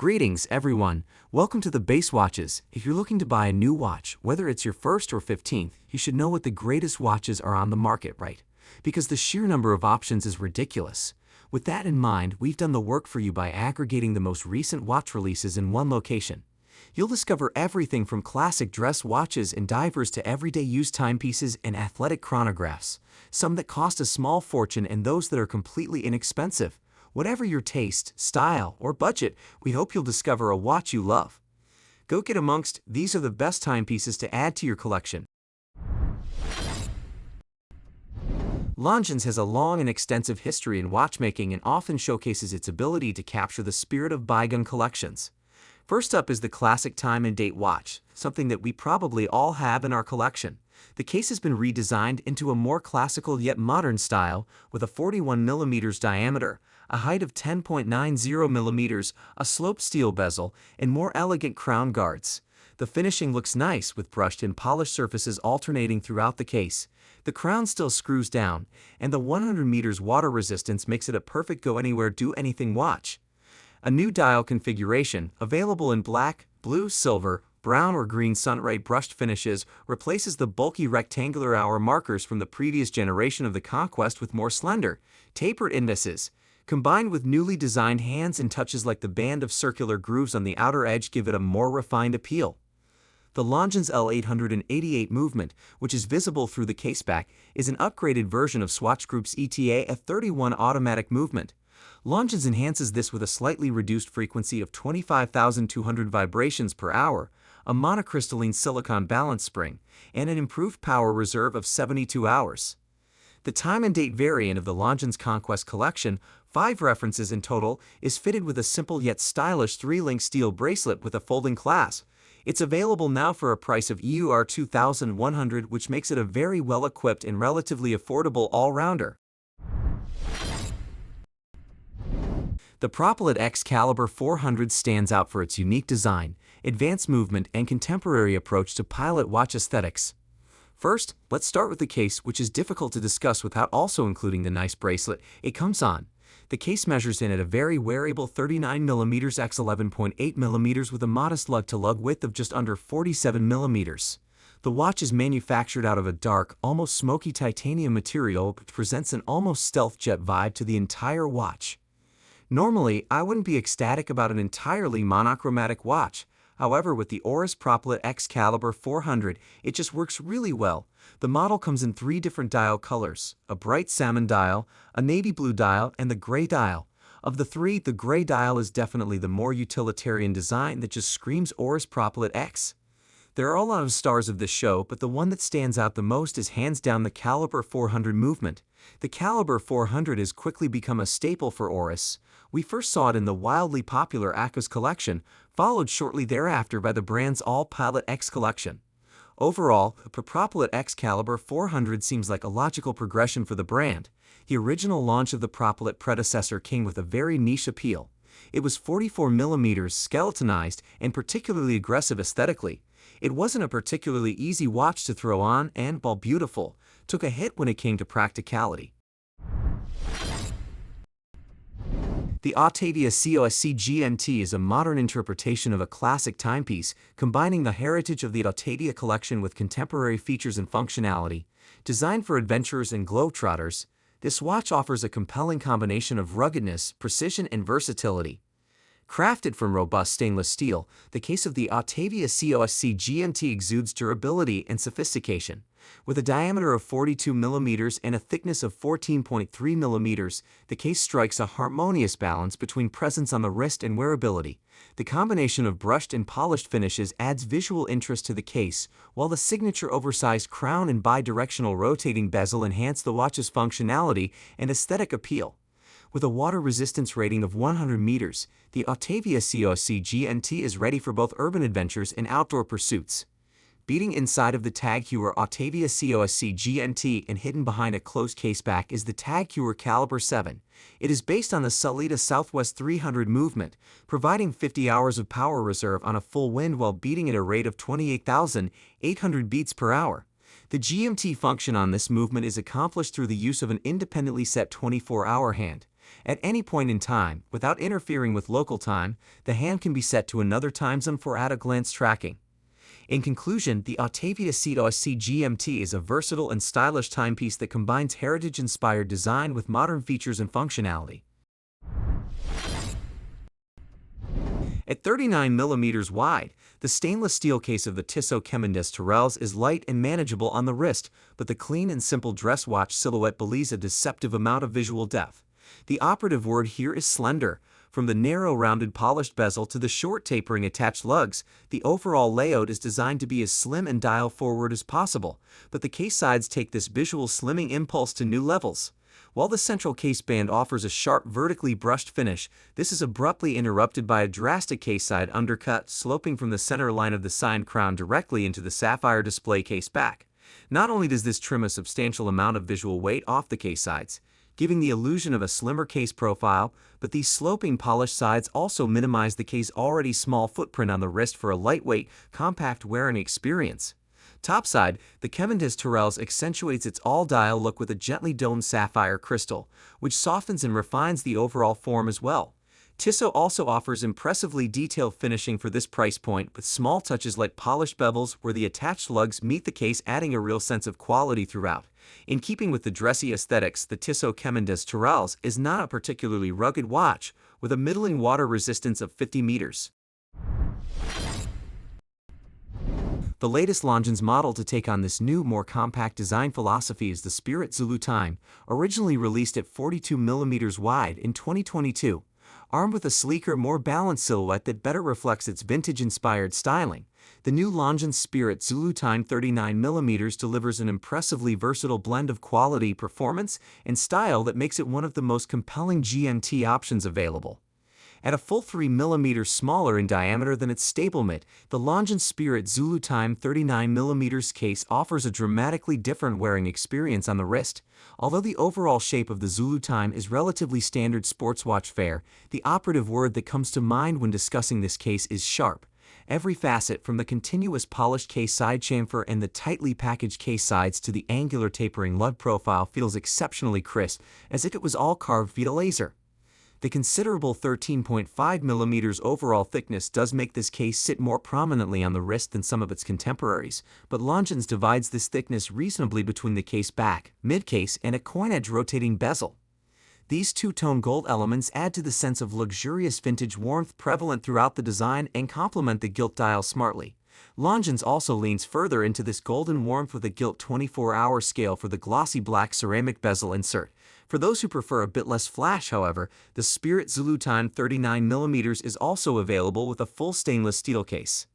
Greetings, everyone. Welcome to the Base Watches. If you're looking to buy a new watch, whether it's your first or 15th, you should know what the greatest watches are on the market, right? Because the sheer number of options is ridiculous. With that in mind, we've done the work for you by aggregating the most recent watch releases in one location. You'll discover everything from classic dress watches and divers to everyday use timepieces and athletic chronographs, some that cost a small fortune and those that are completely inexpensive. Whatever your taste, style, or budget, we hope you'll discover a watch you love. Go get amongst, these are the best timepieces to add to your collection. Longines has a long and extensive history in watchmaking and often showcases its ability to capture the spirit of bygone collections. First up is the classic time and date watch, something that we probably all have in our collection. The case has been redesigned into a more classical yet modern style with a 41mm diameter, a height of 10.90mm, a sloped steel bezel, and more elegant crown guards. The finishing looks nice with brushed and polished surfaces alternating throughout the case. The crown still screws down, and the 100 water resistance makes it a perfect go-anywhere do-anything watch. A new dial configuration, available in black, blue, silver, brown or green sunray brushed finishes, replaces the bulky rectangular hour markers from the previous generation of the Conquest with more slender, tapered indices. Combined with newly designed hands and touches like the band of circular grooves on the outer edge give it a more refined appeal. The Longines L888 movement, which is visible through the caseback, is an upgraded version of Swatch Group's ETA F31 automatic movement. Longines enhances this with a slightly reduced frequency of 25,200 vibrations per hour, a monocrystalline silicon balance spring, and an improved power reserve of 72 hours. The time and date variant of the Longines Conquest collection, 5 references in total, is fitted with a simple yet stylish 3-link steel bracelet with a folding clasp. It's available now for a price of EUR 2,100, which makes it a very well-equipped and relatively affordable all-rounder. The ProPilot xcaliber 400 stands out for its unique design, advanced movement, and contemporary approach to pilot watch aesthetics. First, let's start with the case, which is difficult to discuss without also including the nice bracelet it comes on. The case measures in at a very wearable 39mm x 11.8mm with a modest lug-to-lug width of just under 47mm. The watch is manufactured out of a dark, almost smoky titanium material which presents an almost stealth jet vibe to the entire watch. Normally, I wouldn't be ecstatic about an entirely monochromatic watch. However, with the Oris ProPilot xcaliber 400, it just works really well. The model comes in 3 different dial colors, a bright salmon dial, a navy blue dial, and the gray dial. Of the 3, the gray dial is definitely the more utilitarian design that just screams Oris ProPilot X. There are a lot of stars of this show, but the one that stands out the most is hands down the Calibre 400 movement. The Calibre 400 has quickly become a staple for Oris. We first saw it in the wildly popular COSC collection, followed shortly thereafter by the brand's All-Pilot X collection. Overall, the ProPilot xcaliber 400 seems like a logical progression for the brand. The original launch of the ProPilot predecessor came with a very niche appeal. It was 44mm skeletonized and particularly aggressive aesthetically. It wasn't a particularly easy watch to throw on and, while beautiful, took a hit when it came to practicality. The Autavia COSC GMT is a modern interpretation of a classic timepiece, combining the heritage of the Autavia collection with contemporary features and functionality. Designed for adventurers and globetrotters, this watch offers a compelling combination of ruggedness, precision, and versatility. Crafted from robust stainless steel, the case of the Autavia COSC GMT exudes durability and sophistication. With a diameter of 42mm and a thickness of 14.3mm, the case strikes a harmonious balance between presence on the wrist and wearability. The combination of brushed and polished finishes adds visual interest to the case, while the signature oversized crown and bi-directional rotating bezel enhance the watch's functionality and aesthetic appeal. With a water resistance rating of 100 meters, the Autavia COSC GMT is ready for both urban adventures and outdoor pursuits. Beating inside of the tag heuer Autavia COSC GMT and hidden behind a closed caseback is the tag heuer Calibre 7. It is based on the Salida Southwest 300 movement, providing 50 hours of power reserve on a full wind while beating at a rate of 28,800 beats per hour. The GMT function on this movement is accomplished through the use of an independently set 24-hour hand. At any point in time, without interfering with local time, the hand can be set to another time zone for at-a-glance tracking. In conclusion, the Autavia COSC GMT is a versatile and stylish timepiece that combines heritage-inspired design with modern features and functionality. At 39 mm wide, the stainless steel case of the Tissot Chemin des Tourelles is light and manageable on the wrist, but the clean and simple dress watch silhouette belies a deceptive amount of visual depth. The operative word here is slender. From the narrow rounded polished bezel to the short tapering attached lugs, the overall layout is designed to be as slim and dial-forward as possible, but the case sides take this visual slimming impulse to new levels. While the central case band offers a sharp vertically brushed finish, this is abruptly interrupted by a drastic case side undercut sloping from the center line of the signed crown directly into the sapphire display case back. Not only does this trim a substantial amount of visual weight off the case sides, giving the illusion of a slimmer case profile, but these sloping polished sides also minimize the case's already small footprint on the wrist for a lightweight, compact wearing experience. Topside, the Chemin des Tourelles accentuates its all-dial look with a gently domed sapphire crystal, which softens and refines the overall form as well. Tissot also offers impressively detailed finishing for this price point, with small touches like polished bevels where the attached lugs meet the case, adding a real sense of quality throughout. In keeping with the dressy aesthetics, the Tissot Chemin des Tourelles is not a particularly rugged watch, with a middling water resistance of 50 meters. The latest Longines model to take on this new, more compact design philosophy is the Spirit Zulu Time, originally released at 42 mm wide in 2022. Armed with a sleeker, more balanced silhouette that better reflects its vintage-inspired styling, the new Longines Spirit Zulu Time 39 mm delivers an impressively versatile blend of quality, performance, and style that makes it one of the most compelling GMT options available. At a full 3 mm smaller in diameter than its stablemate, the Longines Spirit Zulu Time 39 mm case offers a dramatically different wearing experience on the wrist. Although the overall shape of the Zulu Time is relatively standard sports watch fare, the operative word that comes to mind when discussing this case is sharp. Every facet, from the continuous polished case side chamfer and the tightly packaged case sides to the angular tapering lug profile, feels exceptionally crisp, as if it was all carved via laser. The considerable 13.5 mm overall thickness does make this case sit more prominently on the wrist than some of its contemporaries, but Longines divides this thickness reasonably between the case back, mid-case, and a coin-edge rotating bezel. These two-tone gold elements add to the sense of luxurious vintage warmth prevalent throughout the design and complement the gilt dial smartly. Longines also leans further into this golden warmth with a gilt 24-hour scale for the glossy black ceramic bezel insert. For those who prefer a bit less flash, however, the Spirit Zulu Time 39 mm is also available with a full stainless steel case.